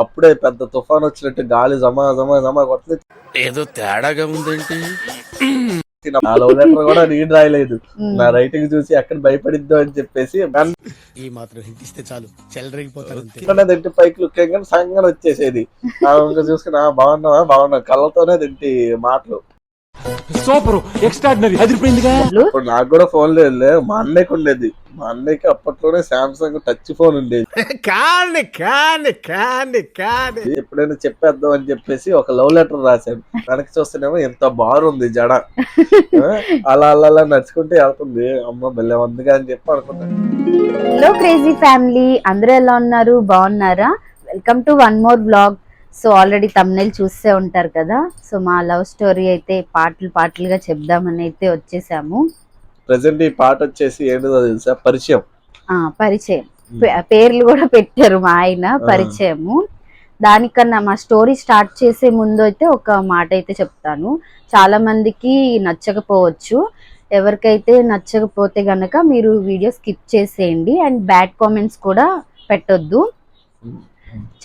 అప్పుడే పెద్ద తుఫాన్ వచ్చినట్టు గాలి జమా జమా జమా కొడుతుంది. ఏదో తేడాగా ఉందేంటి? నా లవ్ లెటర్ కూడా రీడ్ రాయలేదు. నా రైటింగ్ చూసి ఎక్కడ భయపడిద్దో అని చెప్పేసి ఈ మాత్రం హింట్ ఇస్తే చాలు చెల్లరగిపోతారు. తింటి పైకి లుక్ కానీ సంగం వచ్చేసేది. ఇంకా చూసుకుని బాగున్నా కళ్ళతోనే తింటి మాటలు. సూపర్ ఎక్స్ట్రాడినరీ అదిరిపోయిందిగా. ఇప్పుడు నాకు కూడా ఫోన్ లేదు, మా అన్నయ్యకి ఉండేది. మా అన్నయ్యకి అప్పట్లోనే సామ్సంగ్ టచ్ ఫోన్ ఉండేది. ఎప్పుడైనా చెప్పేద్దాం అని చెప్పేసి ఒక లవ్ లెటర్ రాశాను. వెనక్కి చూస్తేనేమో ఎంత బాగుంది జడ, అలా అలా నడుచుకుంటే వెళ్తుంది. అమ్మ బెల్లే ఉందిగా అని చెప్పి అనుకున్నాను. హలో క్రేజీ ఫ్యామిలీ, అందరూ ఎలా ఉన్నారు? బాగున్నారా? Welcome to one more vlog. So already thumbnail చూస్తే ఉంటారు కదా. సో మా లవ్ స్టోరీ అయితే పాటలుగా చెప్దామని అయితే వచ్చేసాము. ప్రెసెంట్ ఈ పాట వచ్చేసి ఏంటో తెలుసా? పరిచయం. పేర్లు కూడా పెట్టారు మా ఆయన. పరిచయము. దానికన్నా మా స్టోరీ స్టార్ట్ చేసే ముందు అయితే ఒక మాట అయితే చెప్తాను. చాలా మందికి నచ్చకపోవచ్చు. ఎవరికైతే నచ్చకపోతే గనక మీరు వీడియో స్కిప్ చేసేయండి. అండ్ బ్యాడ్ కామెంట్స్ కూడా పెట్టొద్దు.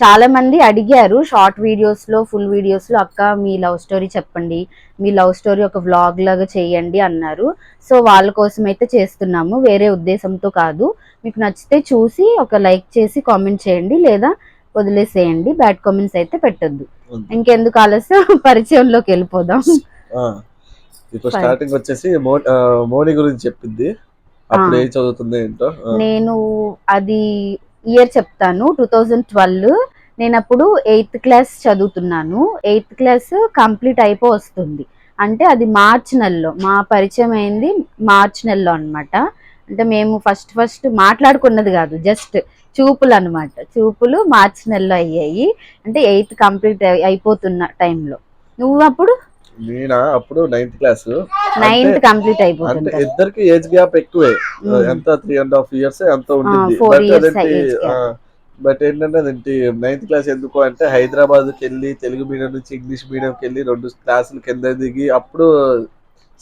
చాలా మంది అడిగారు షార్ట్ వీడియోస్ లో, ఫుల్ వీడియోస్ లో, అక్క మీ లవ్ స్టోరీ చెప్పండి, మీ లవ్ స్టోరీ ఒక వ్లాగ్ లాగా చేయండి అన్నారు. సో వాళ్ళ కోసం అయితే చేస్తున్నాము, వేరే ఉద్దేశంతో కాదు. మీకు నచ్చితే చూసి ఒక లైక్ చేసి కామెంట్ చేయండి, లేదా వదిలేసేయండి. బ్యాడ్ కామెంట్స్ అయితే పెట్టొద్దు. ఇంకెందుకు ఆలస్యం, పరిచయంలోకి వెళ్ళిపోదాం. ఇప్పుడు స్టార్టింగ్ వచ్చేసి మోని గురించి చెప్పింది. అప్పుడు ఏం చదువుతుంది ఏంటో నేను అది ఇయర్ చెప్తాను. 2012. నేను అప్పుడు 8th క్లాస్ చదువుతున్నాను. 8th క్లాస్ కంప్లీట్ వస్తుంది. అంటే అది మార్చ్ నెలలో, మా పరిచయం అయింది మార్చ్ నెలలో అనమాట. అంటే మేము ఫస్ట్ మాట్లాడుకున్నది కాదు, జస్ట్ చూపులు అనమాట. చూపులు మార్చ్ నెలలో అయ్యాయి. అంటే 8th కంప్లీట్ అయిపోతున్న టైంలో. నువ్వు అప్పుడు? నేనా అప్పుడు 9th క్లాస్. 9th కంప్లీట్ అయిపోతుంది. ఇద్దరికి ఏజ్ గ్యాప్ ఎక్కువే, ఎంత 3.5 years ఎంత ఉంటుంది. బట్ ఏంటంటే అదేంటి 9th క్లాస్ ఎందుకు అంటే హైదరాబాద్కి వెళ్ళి తెలుగు మీడియం నుంచి ఇంగ్లీష్ మీడియంకి వెళ్ళి 2 క్లాసులు కింద దిగి అప్పుడు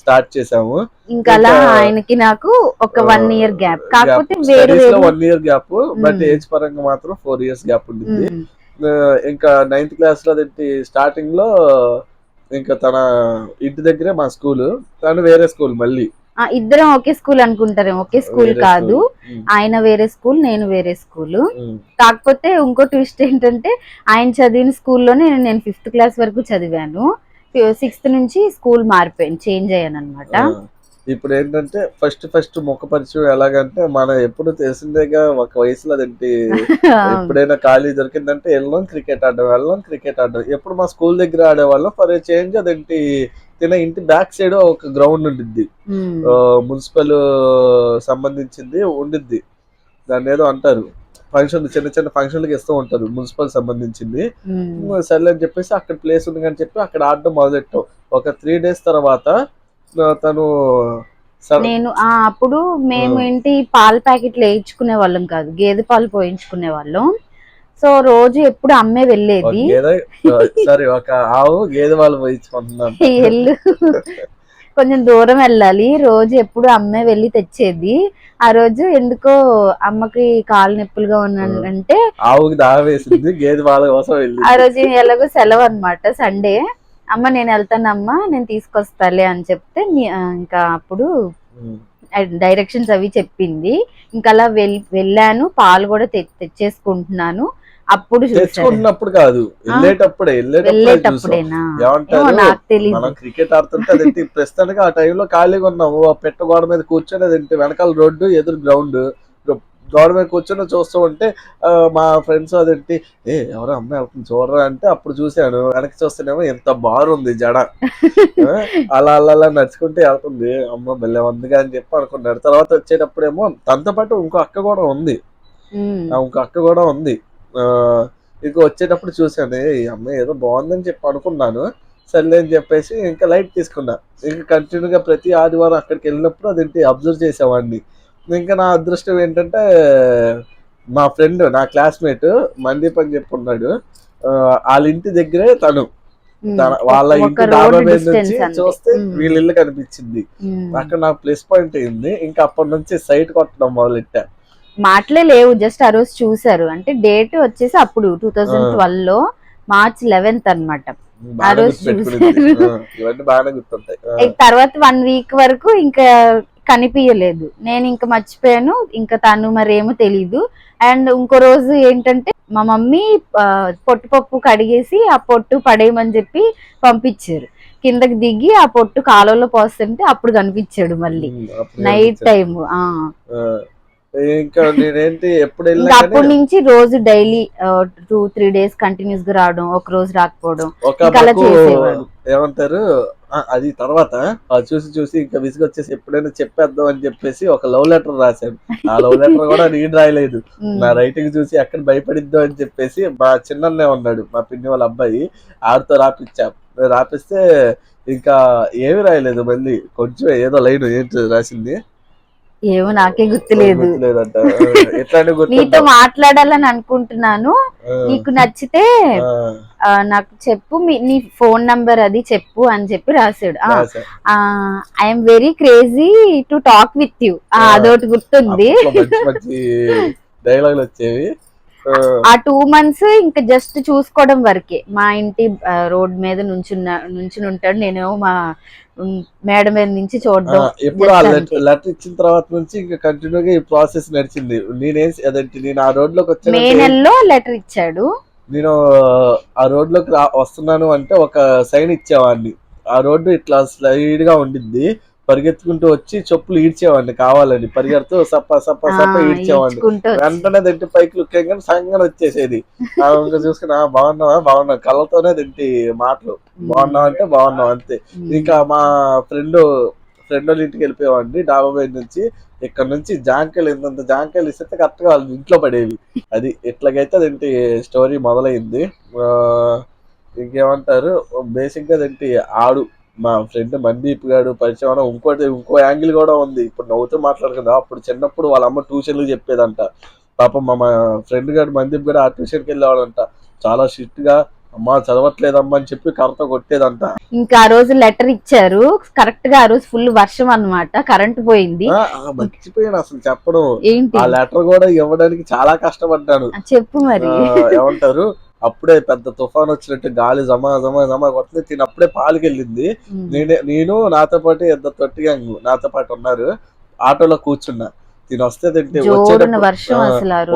స్టార్ట్ చేసాము. ఇంకా అలా ఆయనకి నాకు ఒక 1 year గ్యాప్, కాకపోతే 1 year గ్యాప్. బట్ ఏజ్ పరంగా మాత్రం 4 years గ్యాప్ ఉంటుంది. ఇంకా 9th క్లాస్ లో అదేంటి స్టార్టింగ్ లో ఇంకా తన ఇంటి దగ్గరే మా స్కూల్, తను వేరే స్కూల్. మళ్ళీ ఇద్దరం ఒకే స్కూల్ అనుకుంటారు. ఒకే స్కూల్ కాదు, ఆయన వేరే స్కూల్, నేను వేరే స్కూల్. కాకపోతే ఇంకో ట్విస్ట్ ఏంటంటే ఆయన చదివిన స్కూల్లోనే నేను 5th క్లాస్ వరకు చదివాను. 6th నుంచి స్కూల్ మారిపోయాను, చేంజ్ అయ్యాను అనమాట. ఇప్పుడు ఏంటంటే ఫస్ట్ ముఖ పరిచయం ఎలాగంటే మనం ఎప్పుడు తెలిసిందేగా, ఒక వయసులో అదేంటి ఎప్పుడైనా ఖాళీ దొరికిందంటే వెళ్ళాం క్రికెట్ ఆడడం. ఎప్పుడు మా స్కూల్ దగ్గర ఆడేవాళ్ళం. ఫర్ చేంజ్ అదేంటి తిన ఇంటి బ్యాక్ సైడ్ ఒక గ్రౌండ్ ఉండిద్ది, మున్సిపల్ సంబంధించింది ఉండిద్ది. దాన్ని ఏదో అంటారు, ఫంక్షన్, చిన్న ఫంక్షన్లకి ఇస్తూ ఉంటారు, మున్సిపల్ సంబంధించింది. సర్లే అని చెప్పేసి అక్కడ ప్లేస్ ఉంది అని చెప్పి అక్కడ ఆడడం మొదలెట్టాం. ఒక 3 days తర్వాత తను నేను అప్పుడు మేము ఏంటి పాల ప్యాకెట్లు వేయించుకునే వాళ్ళం కాదు, గేదె పాలు పోయించుకునే వాళ్ళం. సో రోజు ఎప్పుడు అమ్మే వెళ్ళేది. సరే ఒక ఆవు గేదె పాలు పోయించుకుంటున్నాను, వెళ్ళు కొంచెం దూరం వెళ్ళాలి. రోజు ఎప్పుడు అమ్మే వెళ్ళి తెచ్చేది. ఆ రోజు ఎందుకో అమ్మకి కాలు నొప్పులుగా ఉన్నానంటే ఆవుకి దాహం వేసింది, గేదె పాల కోసం వెళ్ళి. ఆ రోజు ఎలాగో సెలవు అనమాట, సండే. అమ్మ నేను వెళ్తానమ్మా, నేను తీసుకొస్తాలే అని చెప్తే ఇంకా అప్పుడు డైరెక్షన్స్ అవి చెప్పింది. ఇంకా అలా వెళ్ళాను, పాలు కూడా తెచ్చేసుకుంటున్నాను. అప్పుడు తెచ్చుకున్నప్పుడు కాదు, వెళ్ళేటప్పుడేనా నాకు తెలియదు. మనం క్రికెట్ ఆడుతుంటే అదేంటి ప్రస్తుతానికి ఆ టైంలో ఖాళీగా ఉన్నాము. ఆ పెట్ట గోడ మీద కూర్చొని అదేంటి వెనకాల రోడ్డు, ఎదురు గ్రౌండ్, గోడ మీద కూర్చొని చూస్తూ ఉంటే మా ఫ్రెండ్స్ అదేంటి ఎవరో అమ్మాయి వెళ్తుంది చూడరా అంటే అప్పుడు చూశాను. వెనక్కి చూస్తేనేమో ఎంత బాగుంది జడ, అలా అలా నడుచుకుంటే వెళ్తుంది. అమ్మ బెల్లే ఉందిగా అని చెప్పి అనుకున్నాడు. తర్వాత వచ్చేటప్పుడేమో తనతో పాటు ఇంకో అక్క కూడా ఉంది. ఇంక వచ్చేటప్పుడు చూసాను, ఈ అమ్మాయి ఏదో బాగుందని చెప్పి అనుకున్నాను. సర్లే అని చెప్పేసి ఇంకా లైట్ తీసుకున్నా. ఇంకా కంటిన్యూగా ప్రతి ఆదివారం అక్కడికి వెళ్ళినప్పుడు అదేంటి అబ్జర్వ్ చేసేవాడిని. ఇంకా నా అదృష్టం ఏంటంటే మా ఫ్రెండ్, నా క్లాస్మేట్ మందీప్ అని చెప్పి ఉన్నాడు, వాళ్ళ ఇంటి దగ్గరే తను. వాళ్ళ ఇంటి డాబా మీద నుంచి చూస్తే వీళ్ళ ఇల్లు కనిపించింది. అక్కడ నాకు ప్లస్ పాయింట్ అయింది. ఇంకా అప్పటి నుంచి సైట్ కొట్టడం మొదలెట్టా. మాటలే లేవు, జస్ట్ ఆ రోజు చూసారు. అంటే డేట్ వచ్చేసి అప్పుడు 2012 లో March 11th అన్నమాట. ఆ బాగా రోజు గుర్తుపెట్టుకునేది. చూసారు. ఇవన్నీ బాగానే గుర్తుంటాయి. తర్వాత 1 వీక్ వరకు ఇంకా కనిపించలేదు. నేను ఇంకా మర్చిపోయాను. ఇంకా తను మరేమో తెలీదు. అండ్ ఇంకో రోజు ఏంటంటే మా మమ్మీ పొట్టుపప్పు కడిగేసి ఆ పొట్టు పడేయమని చెప్పి పంపించారు. కిందకి దిగి ఆ పొట్టు కాలువలో పోస్తుంటే అప్పుడు కనిపించాడు మళ్ళీ అప్పుడు నైట్ కనిపించాడు. టైం. ఇంకా నేనేంటి ఎప్పుడు వెళ్ళినా ఇంకా కానీ అప్పటి నుంచి రోజు డైలీ 2-3 డేస్ కంటిన్యూస్ గా రావడం, ఒక రోజు రాకపోవడం, ఒక ఇంకా అలా మాకు చేసేవాడు. ఏమంటారు అది తర్వాత చూసి చూసి ఇంకా విసుగొచ్చేసి ఎప్పుడైనా చెప్పేద్దాం అని చెప్పేసి ఒక లవ్ లెటర్ రాశాను. ఆ లవ్ లెటర్ కూడా నేను రాయలేదు. నా రైటింగ్ చూసి ఎక్కడ భయపడిద్దాం అని చెప్పేసి మా చిన్నన్నే ఉన్నాడు, మా పిన్ని వాళ్ళ అబ్బాయి, ఆడితో రాపిస్తే ఇంకా ఏమి రాయలేదు. మళ్ళీ కొంచెం ఏదో లైన్ ఏంటి రాసింది ఏమో నాకే గుర్తులేదు. గుర్తులేదంట. ఎట్లాంటి నీతో గుర్తు మాట్లాడాలని అనుకుంటున్నాను, నీకు నచ్చితే నాకు చెప్పు, నీ ఫోన్ నంబర్ అది చెప్పు అని చెప్పి రాశాడు. I'm very crazy to talk with you, అదొకటి గుర్తుంది. మంచి మంచి డైలాగులు వచ్చేవి. ఆ 2 months ఇంకా జస్ట్ చూసుకోవడం వరకే. మా ఇంటి రోడ్ మీద నుంచుని ఉంటాడు, నేను మా మేడ మీద నుంచి చూడడం. ఎప్పుడు ఆ లెటర్ ఇచ్చిన తర్వాత నుంచి ఇంకా కంటిన్యూగా ఈ ప్రాసెస్ నడిచింది. నేను ఆ రోడ్ లోకి వచ్చాను, మే నెలలో లెటర్ ఇచ్చాడు. నేను ఆ రోడ్ లోకి వస్తున్నాను అంటే ఒక సైన్ ఇచ్చేవాడిని. ఆ రోడ్డు ఇట్లా స్లైడ్ గా ఉండిద్ది, పరిగెత్తుకుంటూ వచ్చి చెప్పులు ఈడ్చేవాడిని, కావాలని పరిగెడుతూ సప్ప సప్ప సప్ప ఈడ్చేవాడిని. వెంటనే తింటి పైకి లుక్కే కానీ సంగం వచ్చేసేది. ఇంకా చూసుకుని బాగున్నావా కళ్ళతోనే తింటి మాటలు, బాగున్నావు అంటే బాగున్నావు అంతే. ఇంకా మా ఫ్రెండ్ వాళ్ళ ఇంటికి వెళ్ళిపోయేవాడిని. డాబా మీద నుంచి ఇక్కడ నుంచి జాంకాయలు ఇంత జాంకాయలు ఇస్తే కరెక్ట్గా వాళ్ళు ఇంట్లో పడేవి. అది ఇట్లాగైతే అదేంటి స్టోరీ మొదలైంది. ఇంకేమంటారు, బేసిక్ గా అదేంటి ఆడు మా ఫ్రెండ్ మందీప్ గాడు పరిచయం. ఇంకో యాంగిల్ కూడా ఉంది. ఇప్పుడు నవ్వుతూ మాట్లాడుకుందా, అప్పుడు చిన్నప్పుడు వాళ్ళ అమ్మ ట్యూషన్లు చెప్పేదంట. పాపం మా ఫ్రెండ్ గారు మందీప్ గారు ఆ ట్యూషన్కి వెళ్ళేవాడంట. చాలా స్ట్రిక్ట్ గా అమ్మా చదవట్లేదమ్మా అని చెప్పి కర్రతో కొట్టేదంట. ఇంకా ఆ రోజు లెటర్ ఇచ్చారు, కరెక్ట్ గా ఆ రోజు ఫుల్ వర్షం అన్నమాట, కరెంట్ పోయింది. మర్చిపోయాను అసలు చెప్పడం. ఏంటి ఆ లెటర్ కూడా ఇవ్వడానికి చాలా కష్టపడ్డాను. చెప్పు మరి. ఏమంటారు, అప్పుడే పెద్ద తుఫాన్ వచ్చినట్టు గాలి జమా కొడుతుంది. తిని అప్పుడే పాలకి వెళ్ళింది. నేను నాతో పాటు ఇద్దరు తొట్టి గ్యాంగ్ నాతో పాటు ఉన్నారు. ఆటోలో కూర్చున్నా. తిని వస్తే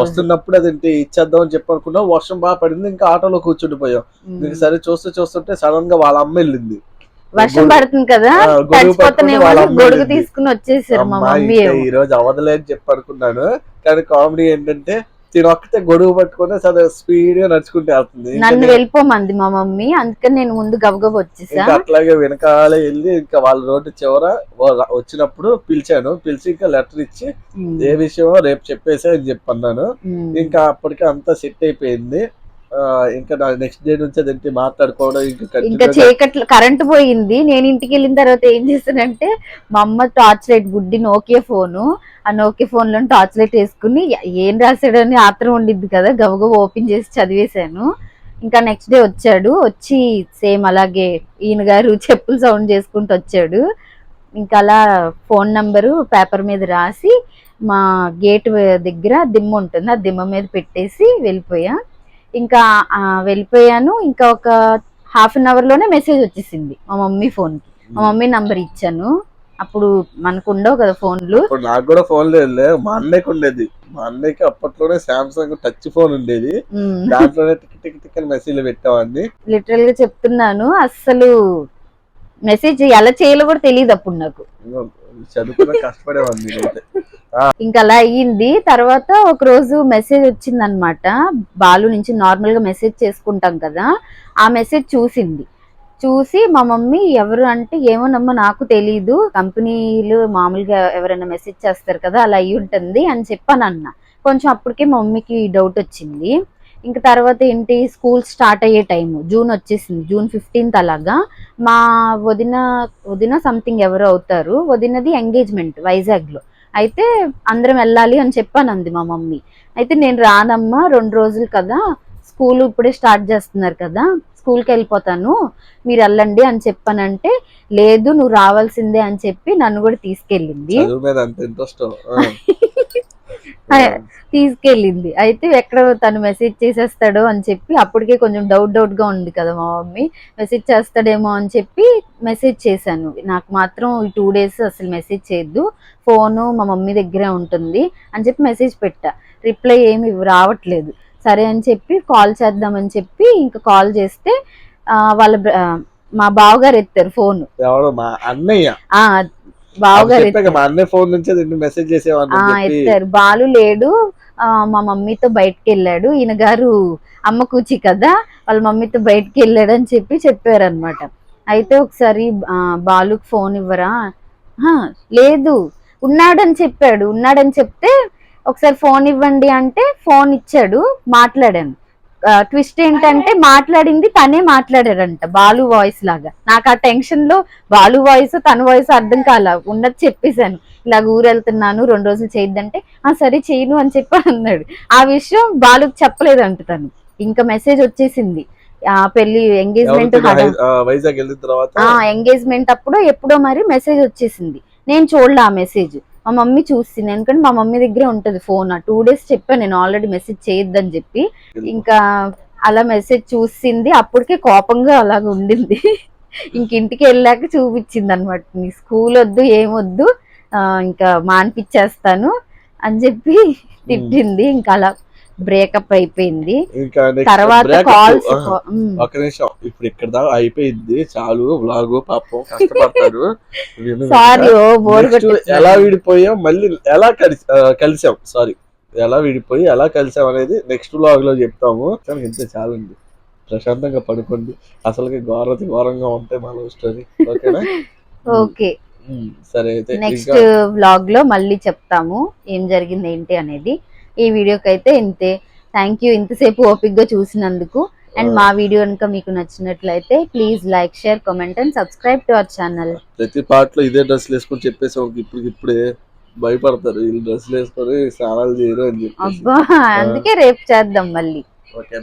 వస్తున్నప్పుడు అదేంటి ఇచ్చేద్దాం అని చెప్పి అనుకున్నా. వర్షం బాగా పడింది, ఇంకా ఆటోలో కూర్చుండిపోయాం. ఇంకా సరే చూస్తుంటే సడన్ గా వాళ్ళ అమ్మ వెళ్ళింది. వర్షం పడుతుంది కదా, గొడుగు తీసుకుని వచ్చేసారు మా మమ్మీ. ఈ రోజు అవదలే అని చెప్పి అనుకున్నాను. కానీ కామెడీ ఏంటంటే తిని ఒక్కతే గొడుగు పట్టుకుని స్పీడ్ గా నడుచుకుంటే వెళ్తుంది. నన్ను వెళ్ళిపోమంది మా మమ్మీ, అందుకని నేను ముందు గబగబ వచ్చేసా. అట్లాగే వెనకాలే వెళ్ళి ఇంకా వాళ్ళ రోడ్డు చివర వచ్చినప్పుడు పిలిచి ఇంకా లెటర్ ఇచ్చి ఏ విషయమో రేపు చెప్పేసా అని చెప్పి అన్నాను. ఇంకా అప్పటికే అంతా సెట్ అయిపోయింది. ఇంకా నెక్స్ట్ డే నుంచి అదేంటి మాట్లాడుకోవడం. ఇంకా చీకట్లో కరెంట్ పోయింది. నేను ఇంటికి వెళ్ళిన తర్వాత ఏం చేస్తానంటే, మా అమ్మ టార్చ్ లైట్ గుడ్డి నోకియా ఫోను, ఆ నోకియా ఫోన్ లో టార్చ్ లైట్ వేసుకుని ఏం రాశాడని ఆత్రం ఉండిద్ది కదా, గబగబ ఓపెన్ చేసి చదివేశాను. ఇంకా నెక్స్ట్ డే వచ్చి సేమ్ అలాగే ఈయన గారు చెప్పులు సౌండ్ చేసుకుంటూ వచ్చాడు. ఇంకా అలా ఫోన్ నంబరు పేపర్ మీద రాసి మా గేట్ దగ్గర దిమ్మ ఉంటుంది, ఆ దిమ్మ మీద పెట్టేసి వెళ్ళిపోయా. ఇంకా వెళ్ళిపోయాను. ఇంకా ఒక ½ an hour లోనే మెసేజ్ వచ్చేసింది మా మమ్మీ ఫోన్ కి. మా మమ్మీ నంబర్ ఇచ్చాను. అప్పుడు మనకు ఉండవు కదా ఫోన్లు. నాకు కూడా ఫోన్ లేదు, మా అన్నయ్యకి ఉండేది. మా అన్నయ్యకి అప్పట్లోనే సామ్సంగ్ టచ్ ఫోన్ ఉండేది. దాంట్లోనే టిక్ టిక్ అని మెసేజ్ పెట్టేవాడిని. లిటరల్ గా చెప్తున్నాను, అస్సలు మెసేజ్ ఎలా చేయాలో కూడా తెలియదు అప్పుడు నాకు. చదువుకున్న కష్టపడేవాడిని. ఇంకా అలా అయ్యింది. తర్వాత ఒక రోజు మెసేజ్ వచ్చింది అనమాట, బాలు నుంచి. నార్మల్ గా మెసేజ్ చేసుకుంటాం కదా, ఆ మెసేజ్ చూసి మా మమ్మీ ఎవరు అంటే, ఏమోనమ్మా నాకు తెలీదు, కంపెనీలు మామూలుగా ఎవరైనా మెసేజ్ చేస్తారు కదా, అలా అయ్యి ఉంటుంది అని చెప్పానన్నా. కొంచెం అప్పటికే మా మమ్మీకి డౌట్ వచ్చింది. ఇంకా తర్వాత ఏంటి, స్కూల్ స్టార్ట్ అయ్యే టైము జూన్ వచ్చేసింది, June 15th అలాగా. మా వదిన సంథింగ్ ఎవరు అవుతారు, వదినది ఎంగేజ్మెంట్ వైజాగ్ లో. అయితే అందరం వెళ్ళాలి అని చెప్పానంది మా మమ్మీ. అయితే నేను రానమ్మా, 2 రోజులు కదా, స్కూల్ ఇప్పుడే స్టార్ట్ చేస్తున్నారు కదా, స్కూల్కి వెళ్ళిపోతాను, మీరు వెళ్ళండి అని చెప్పానంటే, లేదు నువ్వు రావాల్సిందే అని చెప్పి నన్ను కూడా తీసుకెళ్ళింది. తీసుకెళ్ళింది. అయితే ఎక్కడ తను మెసేజ్ చేసేస్తాడో అని చెప్పి అప్పటికే కొంచెం డౌట్ గా ఉంది కదా మా మమ్మీ, మెసేజ్ చేస్తాడేమో అని చెప్పి మెసేజ్ చేశాను. నాకు మాత్రం ఈ 2 days అసలు మెసేజ్ చేయొద్దు, ఫోను మా మమ్మీ దగ్గరే ఉంటుంది అని చెప్పి మెసేజ్ పెట్టా. రిప్లై ఏమి రావట్లేదు. సరే అని చెప్పి కాల్ చేద్దామని చెప్పి ఇంకా కాల్ చేస్తే మా బావగారు ఎత్తారు ఫోన్. ఎవరో మా అన్నయ్య బావగారు మా అన్నయ్య ఫోన్ నుంచి మెసేజ్ చేసేవాడిని ఎత్తారు. బాలు లేడు, మా మమ్మీతో బయటకు వెళ్ళాడు, ఈయన గారు అమ్మ కూచి కదా, వాళ్ళ మమ్మీతో బయటకు వెళ్ళాడు అని చెప్పి చెప్పారనమాట. అయితే ఒకసారి బాలుకి ఫోన్ ఇవ్వరా, లేదు ఉన్నాడని చెప్పాడు. ఉన్నాడని చెప్తే ఒకసారి ఫోన్ ఇవ్వండి అంటే ఫోన్ ఇచ్చాడు, మాట్లాడాను. ట్విస్ట్ ఏంటంటే మాట్లాడింది తనే మాట్లాడాడంట, బాలు వాయిస్ లాగా. నాకు ఆ టెన్షన్ లో బాలు వాయిస్ తన వాయిస్ అర్థం కాల, ఉన్నది చెప్పేశాను, ఇలాగ ఊరు వెళ్తున్నాను 2 రోజులు చేయొద్దంటే సరే చేయను అని చెప్పి అన్నాడు. ఆ విషయం బాలుకి చెప్పలేదంట తను. ఇంకా మెసేజ్ వచ్చేసింది, పెళ్లి ఎంగేజ్మెంట్ వైజాగ్ వెళ్ళిన తర్వాత ఎంగేజ్మెంట్ అప్పుడు ఎప్పుడో మరి మెసేజ్ వచ్చేసింది. నేను చూడలే ఆ మెసేజ్, మా మమ్మీ చూసింది. ఎందుకంటే మా మమ్మీ దగ్గరే ఉంటది ఫోన్. 2 days చెప్పాను నేను ఆల్రెడీ మెసేజ్ చేయొద్దని చెప్పి. ఇంకా అలా మెసేజ్ చూసింది, అప్పటికే కోపంగా అలాగ ఉండింది. ఇంక ఇంటికి వెళ్ళాక చూపించింది అనమాట, నీ స్కూల్ వద్దు ఏమొద్దు, ఇంకా మానిపించేస్తాను అని చెప్పి తిట్టింది. ఇంకా అలా బ్రేకప్ అయిపోయింది. తర్వాత కాల్స్ ఒక నిమిషం, ఇప్పుడు ఇక్కడ దాకా అయిపోయింది చాలు, వ్లాగ్ పాపం కష్టపడతారు. సారీ ఎలా విడిపోయాం మళ్ళీ ఎలా కలిసాం, సారీ ఎలా విడిపోయి ఎలా కలిసాం అనేది నెక్స్ట్ వ్లాగ్ లో చెప్తాము. ఇంతే చాలండి, ప్రశాంతంగా పడుకోండి. అసలుకి ఘోరంగా ఉంటాయి మా లవ్ స్టోరీ. ఓకేనా? ఓకే సరే, అయితే నెక్స్ట్ వ్లాగ్ లో మళ్ళీ చెప్తాము ఏం జరిగింది ఏంటి అనేది. ఈ వీడియోకి అయితే ఇంతే. థ్యాంక్ యూ ఇంతసేపు ఓపిక్ గా చూసినందుకు. అండ్ మా వీడియో కనుక మీకు నచ్చినట్లయితే please like, share, comment and subscribe to our channel. ప్రతి పార్ట్ లో ఇదే డ్రెస్లు వేసుకొని చెప్పేసి ఇప్పుడే భయపడతారు, వీళ్ళు డ్రెస్లు వేసుకొని స్నానాలు చేయరు అని చెప్పి. అబ్బా, అందుకే రేపు చేద్దాం మళ్ళీ. ఓకే.